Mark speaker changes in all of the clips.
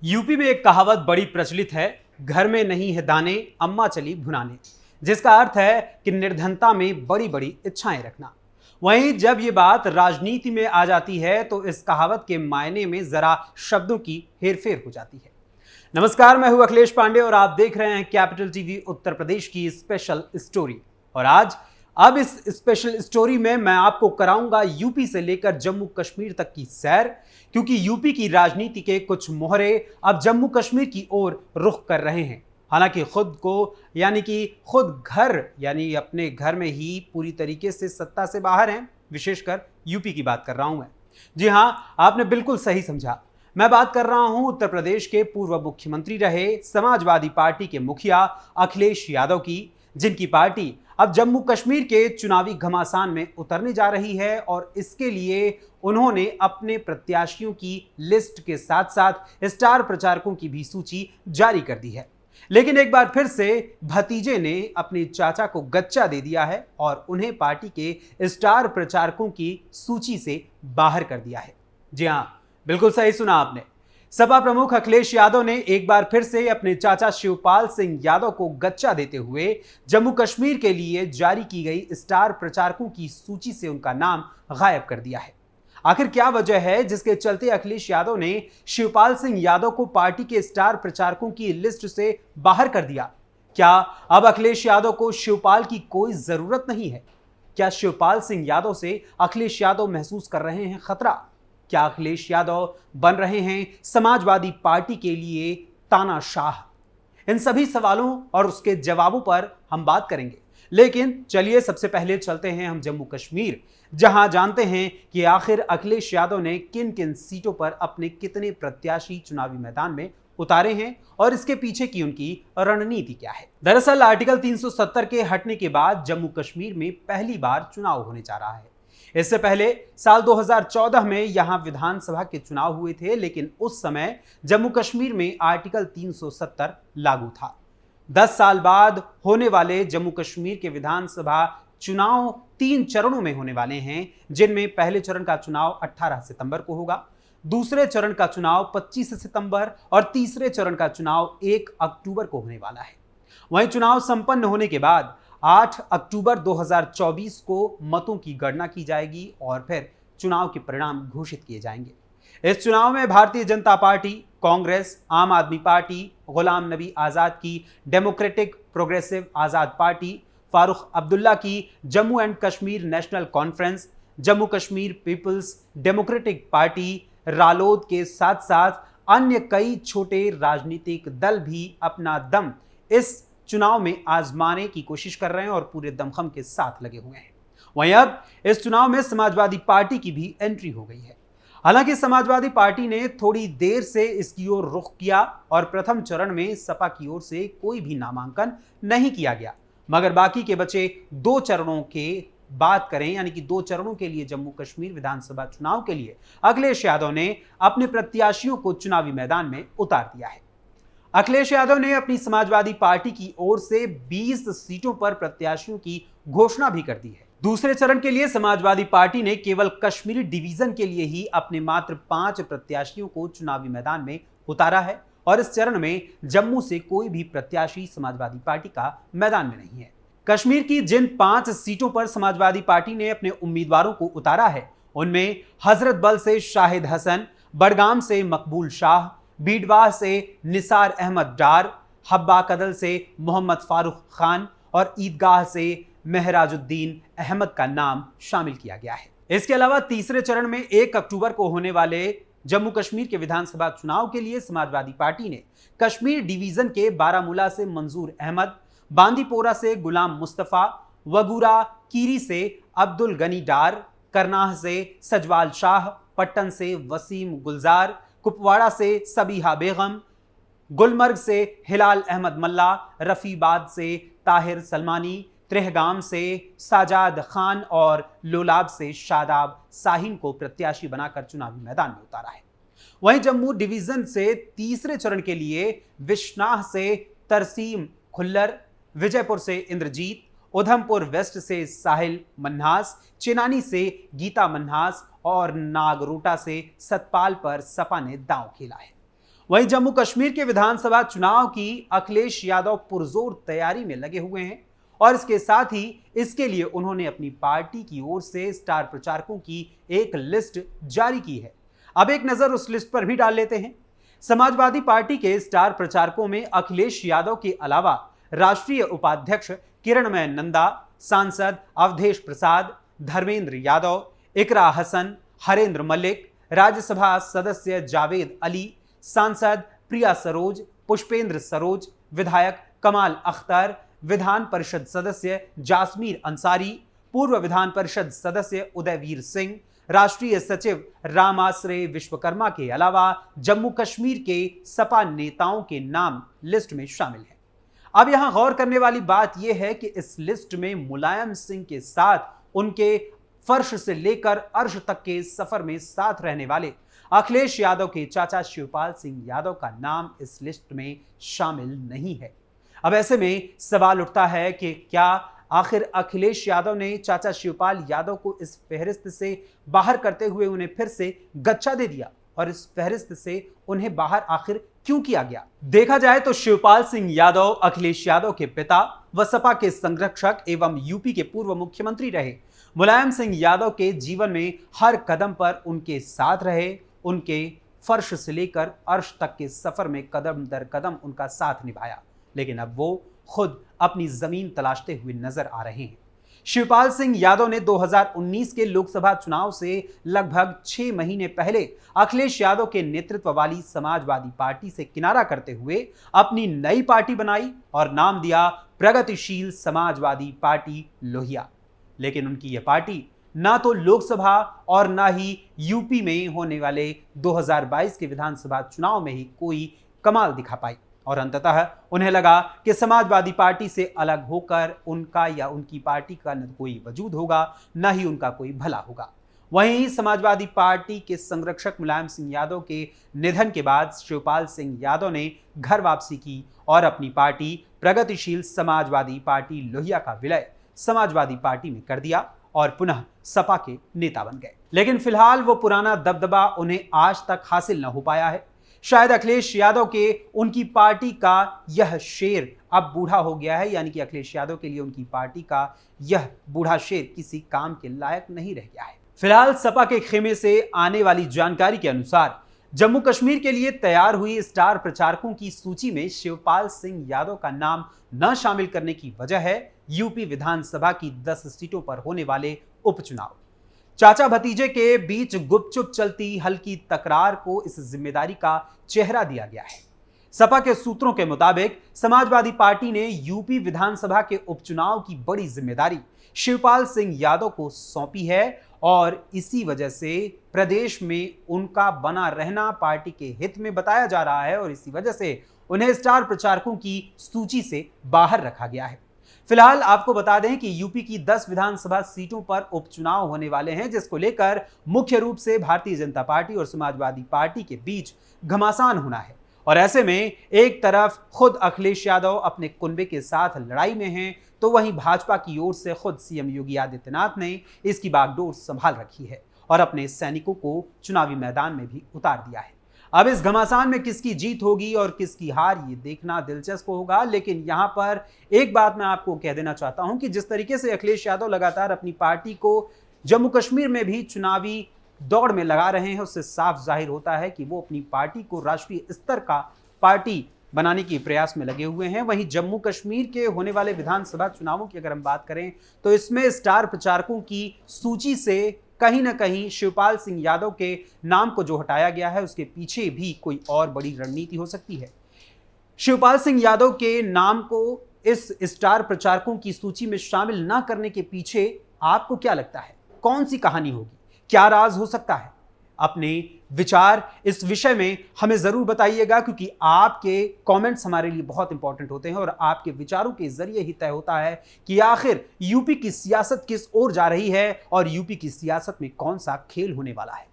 Speaker 1: UP में एक कहावत बड़ी प्रचलित है, घर में नहीं है दाने, अम्मा चली भुनाने, जिसका अर्थ है कि निर्धनता में बड़ी बड़ी इच्छाएं रखना। वहीं जब ये बात राजनीति में आ जाती है तो इस कहावत के मायने में जरा शब्दों की हेरफेर हो जाती है। नमस्कार, मैं हूं अखिलेश पांडे और आप देख रहे हैं कैपिटल टीवी उत्तर प्रदेश की स्पेशल स्टोरी। और अब इस स्पेशल स्टोरी में मैं आपको कराऊंगा यूपी से लेकर जम्मू कश्मीर तक की सैर, क्योंकि यूपी की राजनीति के कुछ मोहरे अब जम्मू कश्मीर की ओर रुख कर रहे हैं। हालांकि खुद घर यानी अपने घर में ही पूरी तरीके से सत्ता से बाहर हैं, विशेषकर यूपी की बात कर रहा हूं मैं। जी हां, आपने बिल्कुल सही समझा। मैं बात कर रहा हूं उत्तर प्रदेश के पूर्व मुख्यमंत्री रहे समाजवादी पार्टी के मुखिया अखिलेश यादव की, जिनकी पार्टी अब जम्मू कश्मीर के चुनावी घमासान में उतरने जा रही है और इसके लिए उन्होंने अपने प्रत्याशियों की लिस्ट के साथ साथ स्टार प्रचारकों की भी सूची जारी कर दी है। लेकिन एक बार फिर से भतीजे ने अपने चाचा को गच्चा दे दिया है और उन्हें पार्टी के स्टार प्रचारकों की सूची से बाहर कर दिया है। जी हां, बिल्कुल सही सुना आपने। सपा प्रमुख अखिलेश यादव ने एक बार फिर से अपने चाचा शिवपाल सिंह यादव को गच्चा देते हुए जम्मू कश्मीर के लिए जारी की गई स्टार प्रचारकों की सूची से उनका नाम गायब कर दिया है। आखिर क्या वजह है जिसके चलते अखिलेश यादव ने शिवपाल सिंह यादव को पार्टी के स्टार प्रचारकों की लिस्ट से बाहर कर दिया? क्या अब अखिलेश यादव को शिवपाल की कोई जरूरत नहीं है? क्या शिवपाल सिंह यादव से अखिलेश यादव महसूस कर रहे हैं खतरा? क्या अखिलेश यादव बन रहे हैं समाजवादी पार्टी के लिए तानाशाह? इन सभी सवालों और उसके जवाबों पर हम बात करेंगे। लेकिन चलिए सबसे पहले चलते हैं हम जम्मू कश्मीर, जहां जानते हैं कि आखिर अखिलेश यादव ने किन किन सीटों पर अपने कितने प्रत्याशी चुनावी मैदान में उतारे हैं और इसके पीछे की उनकी रणनीति क्या है। दरअसल आर्टिकल 370 के हटने के बाद जम्मू कश्मीर में पहली बार चुनाव होने जा रहा है। इससे पहले साल 2014 में यहां विधानसभा के चुनाव हुए थे, लेकिन उस समय जम्मू कश्मीर में आर्टिकल 370 लागू था। 10 साल बाद होने वाले जम्मू कश्मीर के विधानसभा चुनाव 3 चरणों में होने वाले हैं, जिनमें पहले चरण का चुनाव 18 सितंबर को होगा, दूसरे चरण का चुनाव 25 सितंबर और तीसरे चरण का चुनाव 1 अक्टूबर को होने वाला है। वहीं चुनाव संपन्न होने के बाद 8 अक्टूबर 2024 को मतों की गणना की जाएगी और फिर चुनाव के परिणाम घोषित किए जाएंगे। इस चुनाव में भारतीय जनता पार्टी, कांग्रेस, आम आदमी पार्टी, गुलाम नबी आजाद की democratic progressive Azad party, Farooq Abdullah की Jammu and Kashmir national conference, Jammu Kashmir people's democratic party, रालोद के साथ साथ अन्य कई छोटे राजनीतिक दल भी अपना दम इस चुनाव में आजमाने की कोशिश कर रहे हैं और पूरे दमखम के साथ लगे हुए हैं। वहीं अब इस चुनाव में समाजवादी पार्टी की भी एंट्री हो गई है। हालांकि समाजवादी पार्टी ने थोड़ी देर से इसकी ओर रुख किया और प्रथम चरण में सपा की ओर से कोई भी नामांकन नहीं किया गया, मगर बाकी के बचे 2 चरणों के बात करें, यानी कि 2 चरणों के लिए जम्मू कश्मीर विधानसभा चुनाव के लिए अखिलेश यादव ने अपने प्रत्याशियों को चुनावी मैदान में उतार दिया है। अखिलेश यादव ने अपनी समाजवादी पार्टी की ओर से 20 सीटों पर प्रत्याशियों की घोषणा भी कर दी है। दूसरे चरण के लिए समाजवादी पार्टी ने केवल कश्मीरी डिवीजन के लिए ही अपने मात्र 5 प्रत्याशियों को चुनावी मैदान में उतारा है और इस चरण में जम्मू से कोई भी प्रत्याशी समाजवादी पार्टी का मैदान में नहीं है। कश्मीर की जिन 5 सीटों पर समाजवादी पार्टी ने अपने उम्मीदवारों को उतारा है, उनमें हजरत बल से शाहिद हसन, बडगाम से मकबूल शाह, बीडवाह से निसार अहमद डार, हब्बा कदल से मोहम्मद फारूक खान और ईदगाह से मेहराजुद्दीन अहमद का नाम शामिल किया गया है। इसके अलावा तीसरे चरण में 1 अक्टूबर को होने वाले जम्मू कश्मीर के विधानसभा चुनाव के लिए समाजवादी पार्टी ने कश्मीर डिवीजन के बारामूला से मंजूर अहमद, बांदीपोरा से गुलाम मुस्तफा, वगूरा कीरी से अब्दुल गनी डार, करनाह से सजवाल शाह, पट्टन से वसीम गुलजार, कुपवाड़ा से सबीहा बेगम, गुलमर्ग से हिलाल अहमद मल्ला, रफीबाद से ताहिर सलमानी, त्रेहगाम से साजाद खान और लोलाब से शादाब साहिन को प्रत्याशी बनाकर चुनावी मैदान में उतारा है। वहीं जम्मू डिवीजन से तीसरे चरण के लिए विश्नाह से तरसीम खुल्लर, विजयपुर से इंद्रजीत, उधमपुर वेस्ट से साहिल मन्हास, चेनानी से गीता मन्हास और नागरोटा से सतपाल पर सपा ने दांव खेला है। वहीं जम्मू कश्मीर के विधानसभा चुनाव की अखिलेश यादव पुरजोर तैयारी में लगे हुए हैं और इसके साथ ही इसके लिए उन्होंने अपनी पार्टी की ओर से स्टार प्रचारकों की एक लिस्ट जारी की है। अब एक नजर उस लिस्ट पर भी डाल लेते हैं। समाजवादी पार्टी के स्टार प्रचारकों में अखिलेश यादव के अलावा राष्ट्रीय उपाध्यक्ष किरणमय नंदा, सांसद अवधेश प्रसाद, धर्मेंद्र यादव, इकरा हसन, हरेंद्र मलिक, राज्यसभा सदस्य जावेद अली, सांसद प्रिया सरोज, पुष्पेंद्र सरोज, विधायक कमाल अख्तर, विधान परिषद सदस्य जासमीर अंसारी, पूर्व विधान परिषद सदस्य उदयवीर सिंह, राष्ट्रीय सचिव रामाश्रय विश्वकर्मा के अलावा जम्मू कश्मीर के सपा नेताओं के नाम लिस्ट में शामिल हैं। अब यहां गौर करने वाली बात यह है कि इस लिस्ट में मुलायम सिंह के साथ उनके फर्श से लेकर अर्श तक के सफर में साथ रहने वाले अखिलेश यादव के चाचा शिवपाल सिंह यादव का नाम इस लिस्ट में शामिल नहीं है। अब ऐसे में सवाल उठता है कि क्या आखिर अखिलेश यादव ने चाचा शिवपाल यादव को इस फहरिस्त से बाहर करते हुए उन्हें फिर से गच्चा दे दिया, और इस फहरिस्त से उन्हें बाहर आखिर क्यों किया गया? देखा जाए तो शिवपाल सिंह यादव अखिलेश यादव के पिता व सपा के संरक्षक एवं यूपी के पूर्व मुख्यमंत्री रहे। मुलायम सिंह यादव के जीवन में हर कदम पर उनके साथ रहे, उनके फर्श से लेकर अर्श तक के सफर में कदम दर कदम उनका साथ निभाया, लेकिन अब वो खुद अपनी जमीन तलाशते हुए नजर आ रहे हैं। शिवपाल सिंह यादव ने 2019 के लोकसभा चुनाव से लगभग 6 महीने पहले अखिलेश यादव के नेतृत्व वाली समाजवादी पार्टी से किनारा करते हुए अपनी नई पार्टी बनाई और नाम दिया प्रगतिशील समाजवादी पार्टी लोहिया। लेकिन उनकी यह पार्टी ना तो लोकसभा और ना ही यूपी में होने वाले 2022 के विधानसभा चुनाव में ही कोई कमाल दिखा पाई, और अंततः उन्हें लगा कि समाजवादी पार्टी से अलग होकर उनका या उनकी पार्टी का न कोई वजूद होगा, न ही उनका कोई भला होगा। वहीं समाजवादी पार्टी के संरक्षक मुलायम सिंह यादव के निधन के बाद शिवपाल सिंह यादव ने घर वापसी की और अपनी पार्टी प्रगतिशील समाजवादी पार्टी लोहिया का विलय समाजवादी पार्टी में कर दिया और पुनः सपा के नेता बन गए। लेकिन फिलहाल वो पुराना दबदबा उन्हें आज तक हासिल न हो पाया है। शायद अखिलेश यादव के उनकी पार्टी का यह शेर अब बूढ़ा हो गया है, यानी कि अखिलेश यादव के लिए उनकी पार्टी का यह बूढ़ा शेर किसी काम के लायक नहीं रह गया है। फिलहाल सपा के खेमे से आने वाली जानकारी के अनुसार जम्मू कश्मीर के लिए तैयार हुई स्टार प्रचारकों की सूची में शिवपाल सिंह यादव का नाम न शामिल करने की वजह है यूपी विधानसभा की 10 सीटों पर होने वाले उपचुनाव। चाचा भतीजे के बीच गुपचुप चलती हल्की तकरार को इस जिम्मेदारी का चेहरा दिया गया है। सपा के सूत्रों के मुताबिक समाजवादी पार्टी ने यूपी विधानसभा के उपचुनाव की बड़ी जिम्मेदारी शिवपाल सिंह यादव को सौंपी है और इसी वजह से प्रदेश में उनका बना रहना पार्टी के हित में बताया जा रहा है और इसी वजह से उन्हें स्टार प्रचारकों की सूची से बाहर रखा गया है। फिलहाल आपको बता दें कि यूपी की 10 विधानसभा सीटों पर उपचुनाव होने वाले हैं, जिसको लेकर मुख्य रूप से भारतीय जनता पार्टी और समाजवादी पार्टी के बीच घमासान होना है। और ऐसे में एक तरफ खुद अखिलेश यादव अपने कुनबे के साथ लड़ाई में हैं, तो वहीं भाजपा की ओर से खुद सीएम योगी आदित्यनाथ ने इसकी बागडोर संभाल रखी है और अपने सैनिकों को चुनावी मैदान में भी उतार दिया है। अब इस घमासान में किसकी जीत होगी और किसकी हार, ये देखना दिलचस्प होगा। लेकिन यहां पर एक बात मैं आपको कह देना चाहता हूं कि जिस तरीके से अखिलेश यादव लगातार अपनी पार्टी को जम्मू कश्मीर में भी चुनावी दौड़ में लगा रहे हैं, उससे साफ जाहिर होता है कि वो अपनी पार्टी को राष्ट्रीय स्तर का पार्टी बनाने के प्रयास में लगे हुए हैं। वहीं जम्मू कश्मीर के होने वाले विधानसभा चुनावों की अगर हम बात करें तो इसमें स्टार प्रचारकों की सूची से कहीं ना कहीं शिवपाल सिंह यादव के नाम को जो हटाया गया है उसके पीछे भी कोई और बड़ी रणनीति हो सकती है। शिवपाल सिंह यादव के नाम को इस स्टार प्रचारकों की सूची में शामिल ना करने के पीछे आपको क्या लगता है? कौन सी कहानी होगी? क्या राज हो सकता है? अपने विचार इस विषय में हमें जरूर बताइएगा, क्योंकि आपके कमेंट्स हमारे लिए बहुत इंपॉर्टेंट होते हैं और आपके विचारों के जरिए ही तय होता है कि आखिर यूपी की सियासत किस ओर जा रही है और यूपी की सियासत में कौन सा खेल होने वाला है।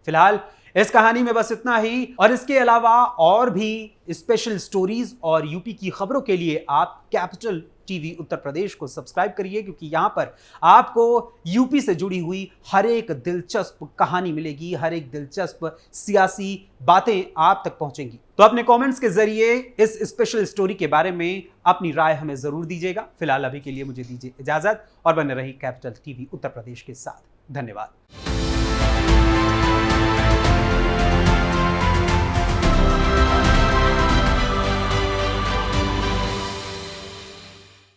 Speaker 1: फिलहाल इस कहानी में बस इतना ही, और इसके अलावा और भी स्पेशल स्टोरीज और यूपी की खबरों के लिए आप कैपिटल टीवी उत्तर प्रदेश को सब्सक्राइब करिए, क्योंकि यहाँ पर आपको यूपी से जुड़ी हुई हर एक दिलचस्प कहानी मिलेगी, हर एक दिलचस्प सियासी बातें आप तक पहुंचेंगी। तो अपने कमेंट्स के जरिए इस स्पेशल स्टोरी के बारे में अपनी राय हमें जरूर दीजिएगा। फिलहाल अभी के लिए मुझे दीजिए इजाजत और बने रही कैपिटल टीवी उत्तर प्रदेश के साथ। धन्यवाद।